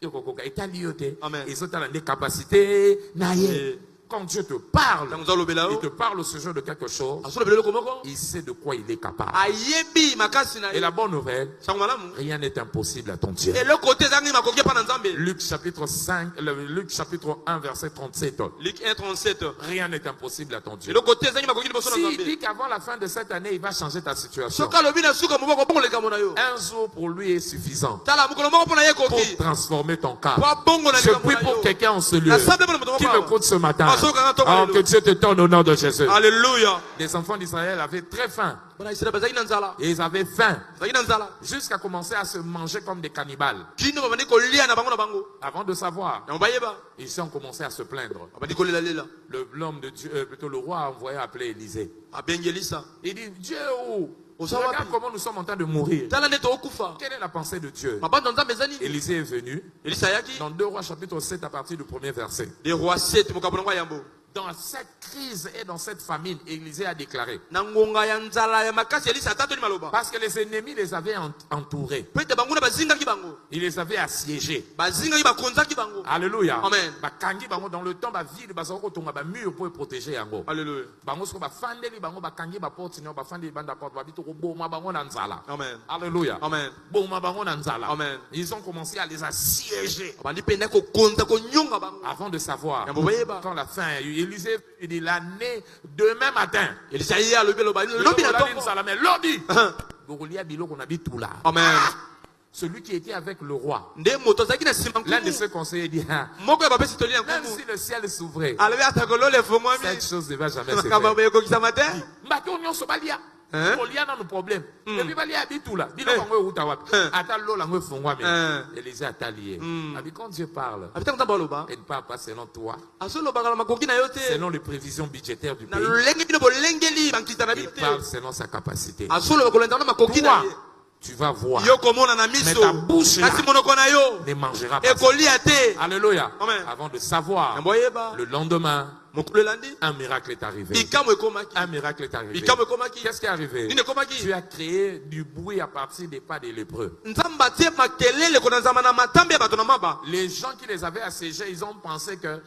Yo kokoka etali yo te. Amen. Ils ont des capacités na ye. Quand Dieu te parle, Tango za lobela il yo. te parle ce genre de quelque chose, Aso lobela ko moko. il sait de quoi il est capable. Ayebi makasi na Et ye. la bonne nouvelle, Sango malamu. rien n'est impossible à ton Dieu. Et le côté zangi makoki pa na Nzambe. Luc chapitre 1 verset 37. Luc 1:37. Rien n'est impossible à ton Et Dieu. le côté zangi makoki liboso na S'il Nzambe. dit qu'avant la fin de cette année, il va changer ta situation, Soka lobi na suka moboko bongo leka mona yo. un jour pour lui est suffisant Tala mukolo moko pona ye pour koki. transformer ton cas. Kwa bongo na Je leka prie mona pour yo. quelqu'un en ce lieu Na sabe pona moto qui moko. m'écoute ce matin. Alléluia. Oh, que Dieu te donne au nom de Jésus. Alléluia. Les enfants d'Israël avaient très faim. Bana Israël bazaki na nzala. Et ils avaient faim Bazaki na nzala. jusqu'à commencer à se manger comme des cannibales. Kino babani kolia na bango na bango. Avant de savoir, Na bayeba. ils ont commencé à se plaindre. Babani kolela lela. L'homme de Dieu, plutôt le roi, a envoyé appeler Élisée. Abengelisa. Il dit, Dieu est où? Au savoir Regarde pi. comment nous sommes en train de mourir. Tala neto okufa. Quelle est la pensée de Dieu? Mabanda nzambe zani. Élisée est venu Elisa yaki. dans 2 Rois chapitre 7 à partir du premier verset. Les rois 7 mokabona kwa yambo. Dans cette crise et dans cette famine, Élisée a déclaré, Na ngonga ya nzala ya makasi Elisa tato ni maloba. parce que les ennemis les avaient entourés, Pete bango na bazinga ki bango. ils les avaient assiégés. Bazinga ki bakonza ki bango. Alléluia. Amen. Bakangi bango dans le temps, ville, tonga ba mur pour protéger yango. Alléluia. Bango soko bafandeli bango bakangi ba porte no bafandeli banda porte babito ko boma bango na nzala. Amen. Alléluia. Amen. Boma bango na nzala. Amen. Ils ont commencé à les assiéger Bandi penda ko konza ko nyonga bango. avant de savoir. Yambo bayeba. Quand la fin a eu, Élisée il dit l'année demain matin. Elisa ya lobelo ba. Lobi na tongo. Mais lodi. Bogolia biloko na bitula. Amen. Celui qui était avec le roi. Nde moto zaki na sima L'un de nkumu. ses conseillers dit, ah, Moko ya bapesi toli ya même nkumu. si le ciel s'ouvrait, Alobi atakolo le fomwa mi. cette chose ne va jamais se Kaba faire. ba yoko kisama te. Mbaki nyonso balia. Hein? Kolia na no problème. Et puis balia bitula. Bilo Eh. bango euta wapi. Hein? Ata lola ngo fongwa mais. Hein? Élisée a talié. Abi quand Dieu parle, Abita nzamba loba. il ne parle pas selon toi, Aso loba kala makoki na yo te. selon les prévisions budgétaires du Na pays. lolenge bino bolengeli bankita na Il bino te. parle selon sa capacité. Aso loba kolenda na makoki na Toi, ye. tu vas voir. Yo komona na Mais miso. ta bouche là Kasi monoko na yo. ne mangera pas. Ekolia te. Alléluia. Amen. Avant de savoir, Yambo yeba. le lendemain, Mokolo landi. un miracle est arrivé. Bikamo ekomaki. Un miracle est arrivé. Bikamo ekomaki. Qu'est-ce qui est arrivé? Nini ekomaki. Tu as créé du bruit à partir des pas des lépreux. Nzamba tie makelele kona nzamba na matambe ya bato na maba. Les gens qui les avaient assiégés, ils ont pensé que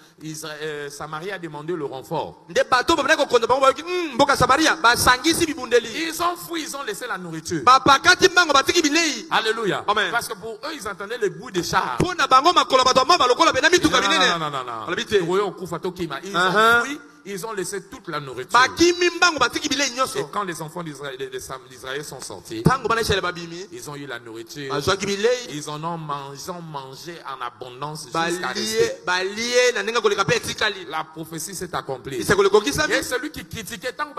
Samarie a demandé le renfort. Nde bato babana ko konda bango bayoki mboka Samaria basangisi bibundeli. Ils ont fui, ils ont laissé la nourriture. Bapakati mbango batiki bilei. Alléluia. Amen. Parce que pour eux, ils entendaient le bruit des chars. Pona bango makolo bato maba lokola bena Ils disaient, mituka binene. non. Alabite. Ils ont Uh-huh. fui, ils ont laissé toute la nourriture. Et quand les enfants d'Israël sont sortis, ils ont eu la nourriture. Ils ont mangé en abondance jusqu'à rester. La prophétie s'est accomplie. Et celui qui critiquait tant que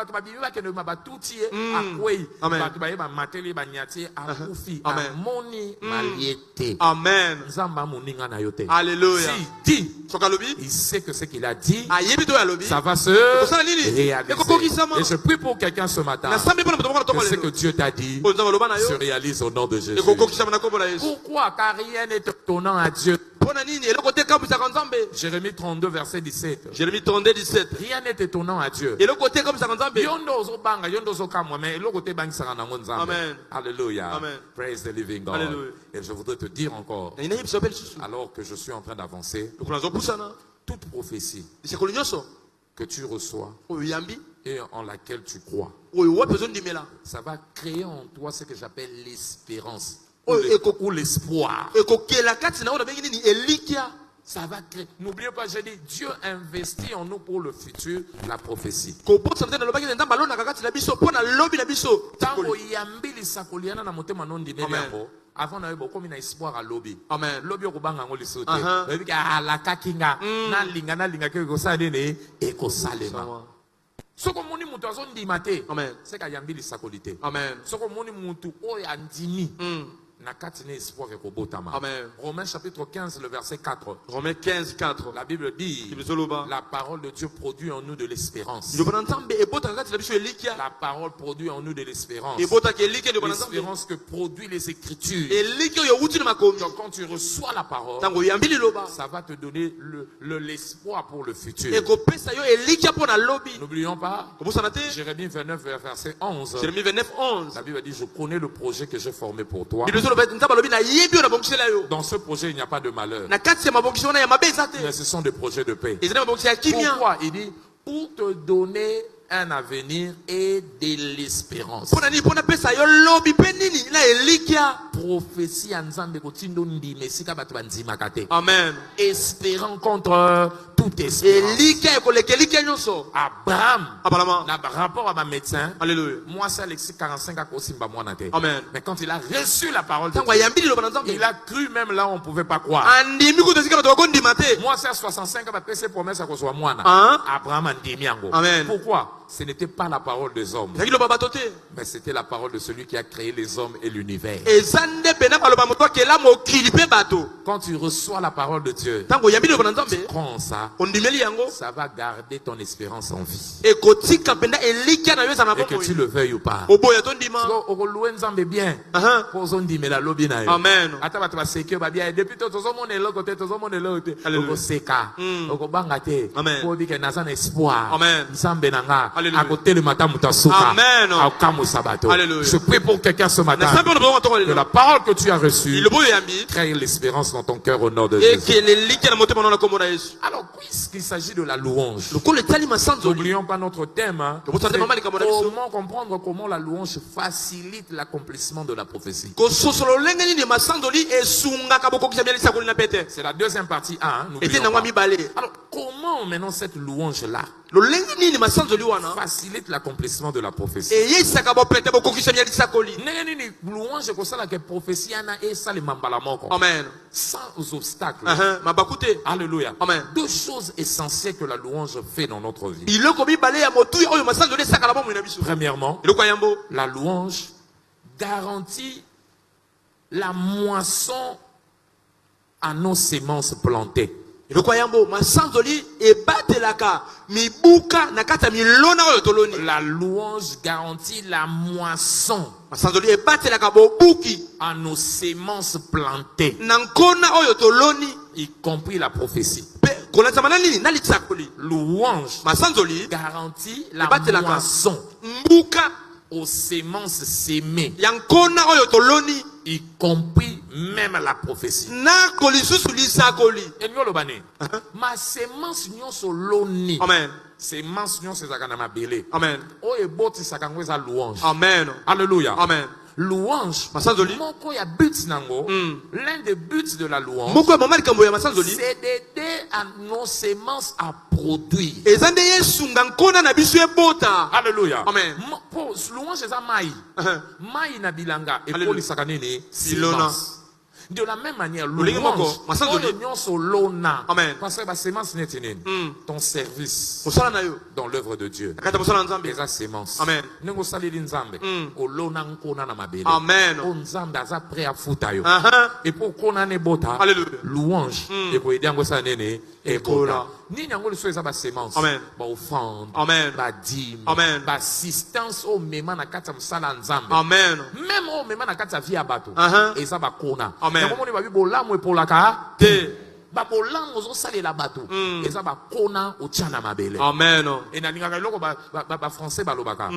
Amen. Alléluia. Il sait que ce qu'il a dit, ça va se réaliser. Et je prie pour quelqu'un ce matin que ce que Dieu t'a dit se réalise au nom de Jésus. Pourquoi? Car rien n'est étonnant à Dieu. Jérémie 32, verset 17. Jérémie 32, 17. Rien n'est étonnant à Dieu. Amen. Alléluia. Amen. Praise the living God. Alléluia. Et je voudrais te dire encore, alors que je suis en train d'avancer, toute prophétie que tu reçois et en laquelle tu crois, ça va créer en toi ce que j'appelle l'espérance ou l'espoir. Ça va créer. N'oubliez pas, j'ai dit, Dieu investit en nous pour le futur, la prophétie. Avant na yebo comme na espoir à lobby. Amen. Lobby okubanga ngo lisote. Bebi ka alaka kinga na linga ke ko salene e ko salema. Soko moni mutu azondima te. Amen. C'est ka yambi lisakolite. Amen. Soko moni mutu oyo andimi. Nakati na espoir e ko botama. Amen. Romains chapitre 15 le verset 4. Romains 15, 4. La Bible dit la parole de Dieu produit en nous de l'espérance. La parole produit en nous de l'espérance. L'espérance que produit les Écritures. Donc quand tu reçois la parole, ça va te donner l'espoir pour le futur. N'oublions pas, Jérémie 29, verset 11. Jérémie 29, 11. La Bible dit, je connais le projet que j'ai formé pour toi. Dans ce projet, il n'y a pas de malheur. Mais ce sont des projets de paix. Pourquoi? Il dit, pour te donner un avenir et de l'espérance. Prophétie Nzambe kotindo ndime sika batu banzima kate. Amen. Espérant contre toute espérance. Abraham, na rapport à ma médecin, alléluia. Moi c'est Alexis 45 à Kosimba Moinate. Amen. Mais quand il a reçu la parole de Dieu, il a cru même là où on ne pouvait pas croire. Moi c'est 65 à ses promesses à Kosoa Moina. Abraham Ndimiango. Amen. Pourquoi? Ce n'était pas la parole des hommes, mais c'était la parole de celui qui a créé les hommes et l'univers. Quand tu reçois la parole de Dieu, tu crois en ça, ça va garder ton espérance en vie. Et que tu le veuilles ou pas. Bien. Amen. Amen. Alléluia. Amen. Je prie pour quelqu'un ce matin que la parole que tu as reçue crée l'espérance dans ton cœur au nom de Jésus. Alors, puisqu'il s'agit de la louange, n'oublions pas notre thème. Comment comprendre comment la louange facilite l'accomplissement de la prophétie. C'est la deuxième partie 1. Alors, comment maintenant cette louange-là facilite l'accomplissement de la prophétie? Amen. Sans obstacle. Alléluia. Amen. Deux choses essentielles que la louange fait dans notre vie. Premièrement, la louange garantit la moisson à nos semences plantées. La louange garantit la moisson à nos semences plantées, y compris la prophétie. Louange garantit la moisson aux semences sémées, y compris même la prophétie. Ma sémence nyon soloni. Amen. Sémence nyon se zakana ma belé. Amen. O eboti sakango eza louange. Amen. Alléluia. Amen. louange, Masanzoli. moko ya but nango, l'un des buts de la louange, Moko ya mama likambo ya masanzoli. c'est d'aider à nos semences à produire. Ezande yesunga nkona na biso ebota. Alléluia. Amen. Pour louange eza mai. Mai na bilanga Alléluia. ekolisaka nini? Silona. Semence. De la même manière, Olingi louange, moko, masanzoli. oyo nyonso lona. Amen. Parce que la sémence neti nini? Ton service Mosala na yo. dans l'œuvre de Dieu. Akata mosala na Nzambe. Eza sémence. Amen. Ndenge osaleli Nzambe, olona nkona na mabele. Amen. O Nzambe aza prêt à futa yo. Aha. Et pour kona ne bota, Alléluia. louange, ekoyedi yango sa nene, Ekola. ekola. Nini yango liso eza ba sémence. Amen. Ba offrande. Amen. Ba dîme. Amen. Ba assistance au mema na kati ya mosala ya Nzambe. Amen. Même au mema na kati ya vie ya bato. Aha. Eza ba kona. Amen. Yango moni babi bolamu epolaka. Te. Ba bolamu ozosalela bato. Eza ba kona otia na mabele. Amen. Et nalingaka eloko ba français balobaka.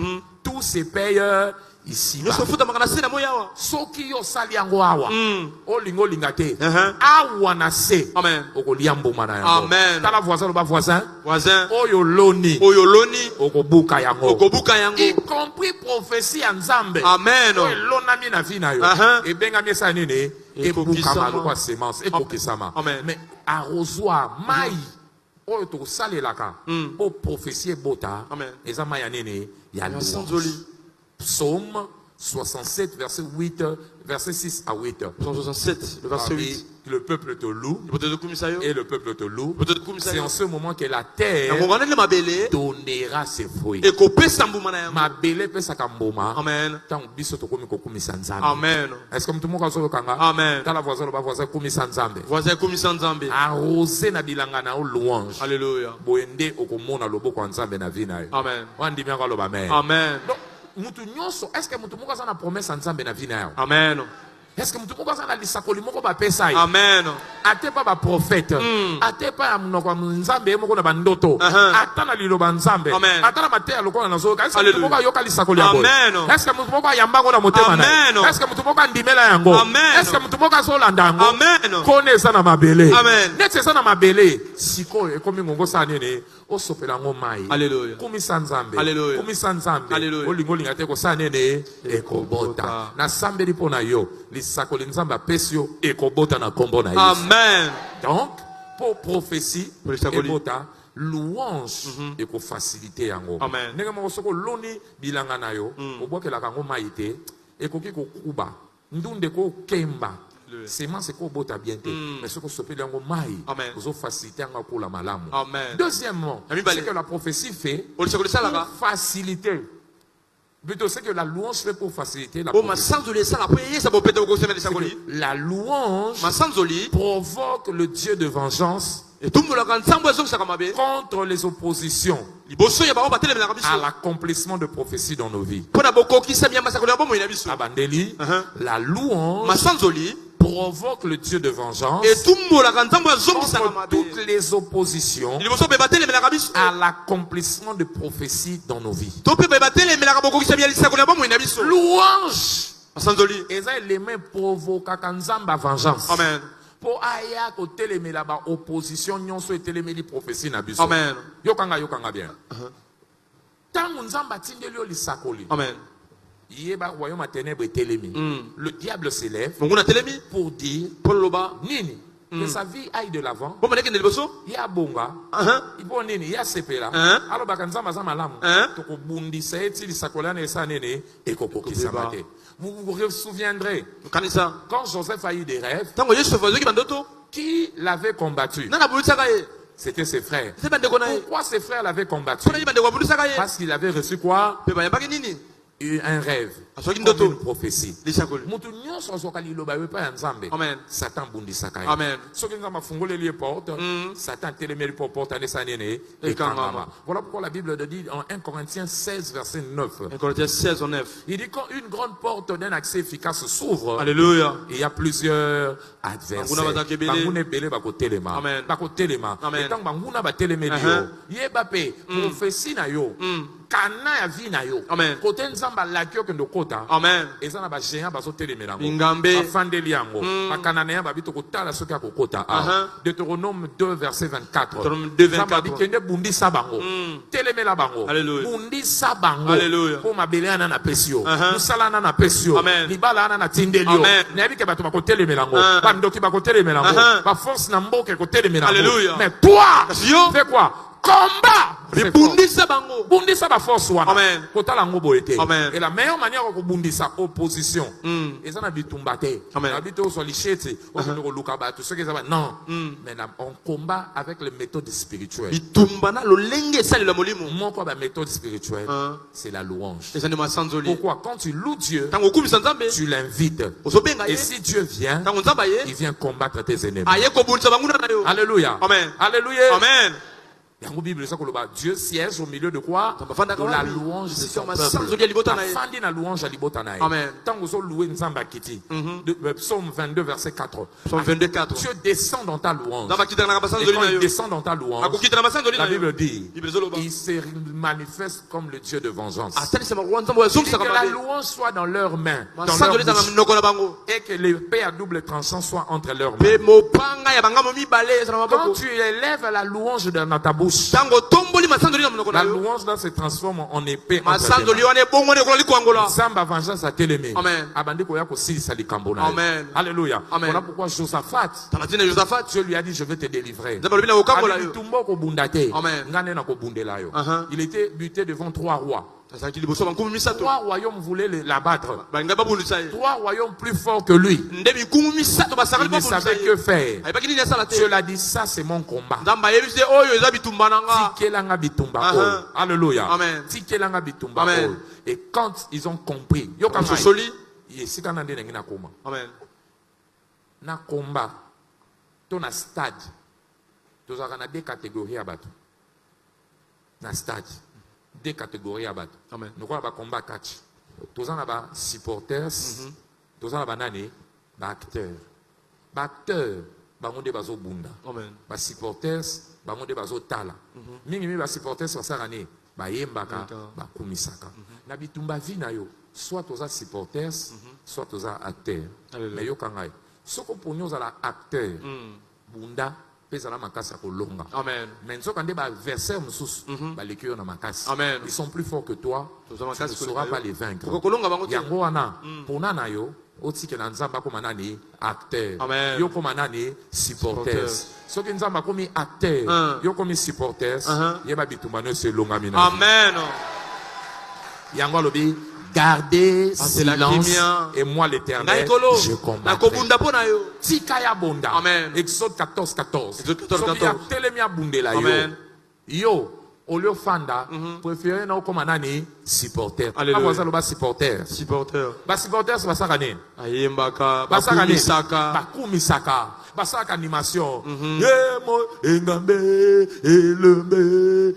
Tout se paye ici. Nyonso futa makana se na moyawa. Soki yo sali yango awa. Olingo linga te. Uh-huh. Awa na se. Amen. Okolia mbuma na yango. Amen. Tala voisin loba voisin. Voisin. Oyo loni. Oyo loni. Okobuka yango. Okobuka yango. Y compris prophétie ya Nzambe. Amen. Oyo lonami na vie na yo. Uh-huh. Ebengami esa nini? Ekokisama. Ebukama lokwa semence. Ekokisama. Amen. Mais arrosoir mai. Oyo tosalelaka. Po prophétie bota. Amen. Eza mai ya nini? Ya Masanzoli. Psaume 67, verset 8, verset 6 à 8. Psaume 67, le verset 8. Le peuple te loue Et et le peuple te loue. peut-être C'est en ce moment que la terre donnera ses fruits. Mabele pesaka mboma. Amen. Tango biso tokomi kokumisa Nzambe. Amen. Est-ce que mtu moko azolokanga? Amen. Tala voisin loba voisin kumisa Nzambe. Voisin komisa Nzambe. Arrosé na bilanga na o louange. Alléluia. Boende okomona loboko ya Nzambe na vie na yo. Amen. Wandimi yango aloba amen. Amen. Donc mutu nyonso, est-ce que mutu moko aza na promesse ya Nzambe na vie na yo? Amen. Est-ce que mutu moko aza na lisakoli moko bapesa ye? Amen. Ate pa baprofete, ate pa ya munoko ya Nzambe ye moko na bandoto, ata na liloba Nzambe, Amen. ata na mateya lokola nazoyoka. Est-ce que Alléluia. mutu moko ayoka lisakoli ya boye? Amen. Est-ce que mutu moko ayamba yango na motema na ye? Amen. Est-ce que mutu moko andimela yango? Amen. Est-ce que mutu moko azolanda yango? Amen. Kone eza na mabele. Amen. Neti eza na mabele, sikoyo ekomi ngongo sa nini? Osopela yango mai. Alléluia. Kumisa Nzambe. Alléluia. Kumisa Nzambe. Alléluia. Olingo linga te kosala nini? Ekobota. Nasambeli mpo na yo, lisakoli Nzambe apesi yo ekobota na kombo na Yesu. Amen. Donc, pour prophétie, Pour lisakoli. ekobota, louange ekofacilite yango. Amen. Ndenge moko soko loni bilanga na yo, obwakelaka yango mai te, ekoki kokuba, ndunde kokemba. Semence ekobota bien te, mais soko sopeli yango mai, Amen. ozofacilite yango akola malamu. Amen. Deuxièmement, ce que la prophétie fait, Olisakoli salaka. pour faciliter. Plutôt, c'est que la louange fait pour faciliter la Oh, prophétie. masanzoli sala po yesa bo pete ko sema lisakoli. La louange Masanzoli provoque le Dieu de vengeance etumbola kan sambo ezo saka mabe. contre les oppositions Liboso ya ba batele na biso. à l'accomplissement de prophéties dans nos vies. Pona boko kisa ya masakoli ya bomo ina biso. Abandeli, la louange Masanzoli provoque le Dieu de vengeance etumbola kan sambo ezo saka contre mabe. toutes les oppositions Liboso be batele na biso. à l'accomplissement de prophéties dans nos vies. To pe be batele na boko kisa ya lisakoli ya bomo ina biso. Louange Masanzoli. eza élément provoquaka Nzambe à vengeance. Amen. Po aya kotelemela ba opposition nyonso etelemeli prophétie na biso. Amen. Yokanga bien. Tango Nzambe atindeli yo lisakoli. Amen. Yeba royaume à ténèbres etelemi. Le diable s'élève Monguna telemi pour dire Paul loba. nini que sa vie aille de l'avant. Bomo neke liboso. Ya bonga. Ipo nini ya sepela. Alobaka Nzambe aza malamu. Tokobundisa eti lisakoli na esa nini ekokokisama te. Vous vous souviendrez Kanisa. quand Joseph a eu des rêves, Tango Yesu fazoki bandoto. qui l'avait combattu? Nana bulisaka ye. C'était ses frères. C'est bande ko na ye. Pourquoi ses frères l'avaient combattu? Pona bande ko bulisaka ye. Parce qu'il avait reçu quoi? Pe ba yambaki nini? Un rêve. Asoki Comme ndoto. une prophétie. Lisakoli. Mutu nyonso azoka liloba yo pa ya Nzambe. Amen. Satan bundisaka ye. Amen. Soki Nzambe afungoleli ye porte, Satan telemeli po porte anesa nene Ekangama. ekangama. Voilà pourquoi la Bible dit en 1 Corinthiens 16 verset 9. 1 Corinthiens 16 au 9. Il dit quand une grande porte d'un accès efficace s'ouvre, Alléluia. il y a plusieurs adversaires. Banguna bazakebele. Banguna ebele bakotelema. Amen. Bakotelema. Amen. Et tant banguna batelemeli yo, yeba pe prophétie na yo. kana ya vie na yo. Amen. Côté nzamba lakio kendo kota. Amen. Eza na ba géant bazo telemelango. Ingambe. Afandeli yango. Ba kananea ba bito kotala soki akokota. Deutéronome 2 verset 24. Deutéronome 2 24. Nzamba bikende bundisa bango. Telemela bango. Alléluia. Bundisa bango. Alléluia. Po mabele ana na pesio. Musala ana na pesio. Amen. Libala ana na tindelio. Na bike bato bakotelemelango. Ba ndoki bakotelemelango. Ba force na mboke kotelemelango. Alléluia. Mais toi, fais quoi? Combat! Bundisa bango. Bundisa ba force wana. Amen. Kotala ngo boyete. Amen. Et la meilleure manière de bundisa opposition. Et ça na bitumbate. Amen. Na bito so lichete, o ko luka ba tout ce que ça va. Non. Mais on combat avec les méthodes spirituelles. Bitumbana lo lenge sali la molimo. Mon quoi ba méthode spirituelle, c'est la louange. Pourquoi? Quand tu loues Dieu, tu l'invites. Et si Dieu vient, il vient combattre tes ennemis. Alléluia. Amen. Alléluia. Amen. Dieu siège au milieu de quoi? De la louange de son peuple. Afandi na louange à libotanae. Amen. Tant que vous louez Nzamba Kiti. Psaume 22 verset 4. Psaume 22 4. Dieu descend dans ta louange. Et quand il descend dans ta louange, la Bible dit, il se manifeste comme le Dieu de vengeance. Il dit que la louange soit dans leurs mains, dans leur bouche, et que l'épée à double tranchant soit entre leurs mains. Quand tu élèves la louange dans ta bouche, la louange là se transforme en épée. Samba vengeance à télémé. Amen. Alléluia. Voilà pourquoi Josaphat, Dieu lui a dit, je vais te délivrer. Il était buté devant 3 rois. 3 royaumes voulaient l'abattre. 3 royaumes plus forts que lui. Il ne savait que faire. Dieu l'a dit, ça c'est mon combat. Alléluia. Et quand ils ont compris, na combat, na stade, tu as 2 catégories à battre. Na stade. 2 catégories à battre. Nous avons un combat catch. Tous en avons supporters, tous en avons acteurs. Acteurs, bangonde bazo bunda. Ba supporters, bangonde bazo tala. Mingi ba supporters basarane, ba yembaka, ba kumisaka. Na bitumba vina yo, soit tous en supporters, soit tous en acteurs. Mais yo kangai. Soko ponyo za la acteur, bunda. Amen. Mais quand des adversaires ils sont plus forts que toi, tu ne sauras pas les vaincre. Yango wana ponana yo oti ke na nzamba ko manani acteur. Yo ko manani supporters. So ke nzamba ko mi acteur, yo ko mi supporters, yeba bitumano se longa mina. Amen. Yango lobi gardez silence et moi l'éternel je combattrai. Tikaya bonda. Exode 14 14. Amen. Yo au lieu fanda préférez na comme anani supporter. Alléluia. Ba supporter. Supporter. Ba supporter c'est ça kané. Ayembaka ba kumisaka. Ba kumisaka. Ba ça animation. Yemo engambe elembe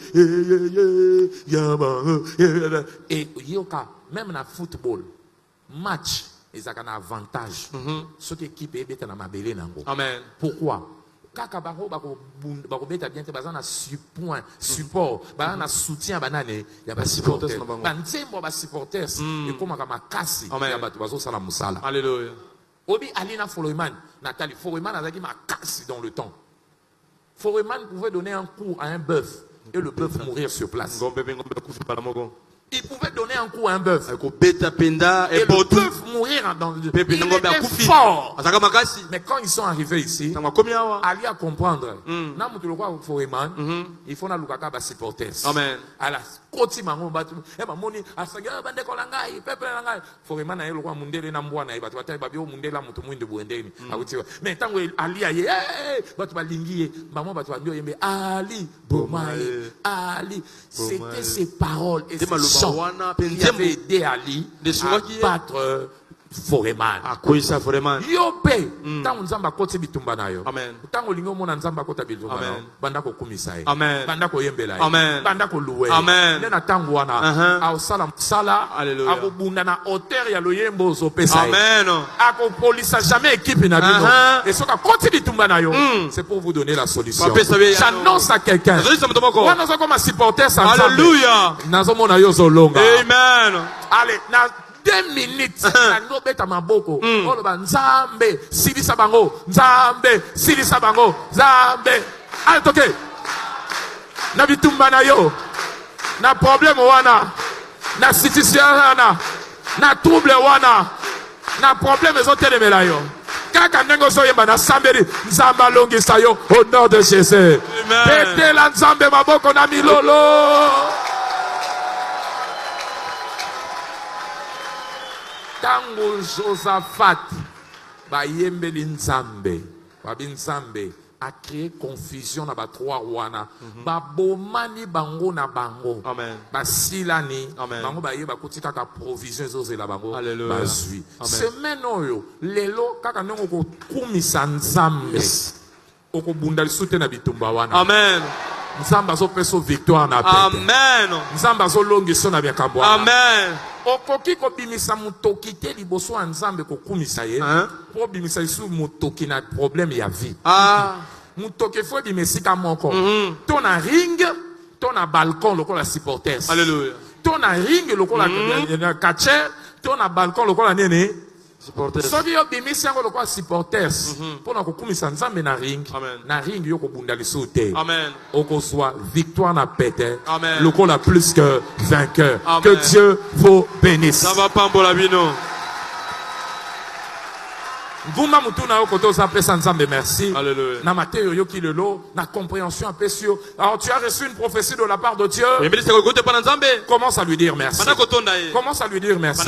yama et yoka. Même dans le football, match, ils ont un avantage. Cette équipe est bien dans mabélé nango. Amen. Pourquoi? Kaka bako beta bien te bazana support, bazana soutien banane, ya ba supporters. Banzembo ba supporters et comme kama kasi ya ba bazo sala musala. Alléluia. Obi Alina Foreman, Nathalie Foreman a dit ma kasi dans le temps. Foreman pouvait donner un coup à un bœuf et le bœuf mourir sur place. Il pouvait donner un coup à un bœuf. Et le bœuf mourir dans le... Il était fort. Mais quand ils sont arrivés ici, Ali a comprendre. Il faut que les supporters. Amen. Koti mango batu eba moni asaga bande kolangai pepe langai forema na yelo kwa mundele na mbwana ibatu batai babio mundela mutu mwinde buendeni akutiwa mais tango Ali aye batu balingiye bamo batu bandio yembe Ali Bomae Ali c'était ces paroles et ces chants qui avaient aidé Ali à battre foreman. Akwisa foreman. Yo pe tango nzamba koti bitumba na yo. Amen. Tango lingo mona nzamba kota bitumba na yo. Amen. Banda ko kumisa ye. Amen. Banda ko yembela ye. Amen. Banda ko luwe. Amen. Nena tango wana. Au sala. Alléluia. Ako bunda na hauteur ya loyembo zo pesa ye. Amen. Ako polisa jamais équipe na bino. Et soka koti bitumba na yo. C'est pour vous donner la solution. J'annonce à quelqu'un. Wana zo comme supporter sa nzambe. Alléluia. Nazo mona yo zo longa. Amen. Allez, na 2 minutes na ngobeta maboko oloba nzambe silisa bango nzambe silisa bango nzambe allez toke na bitumba na yo na problème wana na situation wana na trouble wana na problème ezotelemela yo kaka ndenge ozoyemba na sambeli nzambe alongisa yo au nom de Jésus. Betela nzambe maboko na milolo. Tango Josaphat bayembeli nzambe babi nzambe a créé confusion na ba 3 wana babomani bango na bango basilani bango baye bakotika ka provision ezozela bango bazwi semaine oyo lelo kaka ndenge okokumisa nzambe okobunda lisusu te na bitumba wana. Amen. Nzamba zo peso victoire na pete. Amen. Nzamba zo longiso na biakambo. Amen. Okoki ko bimisa mutoki te liboso ya nzambe ko kumisa ye. Po bimisa isu mutoki na problème ya vie. Mutoki fo bimisika moko. To na ring, to na balcon lokola supporters. Alléluia. To na ring lokola catcher, to na balcon lokola nene. Soki yo bimisi yango lokola supporters pona kokumisa nzambe na ring. Na ring yo kobunda lisusu te. Amen. Okozwa victoire na pete. Lokola plus que vainqueur. Amen. Que Dieu vous bénisse. Ça va pambola bino. Ngumba mutuna yo koto sa pesa nzambe merci. Alléluia. Na Matthieu yoki lelo na compréhension apesio. Alors tu as reçu une prophétie de la part de Dieu. Commence à lui dire merci. Commence à lui dire merci.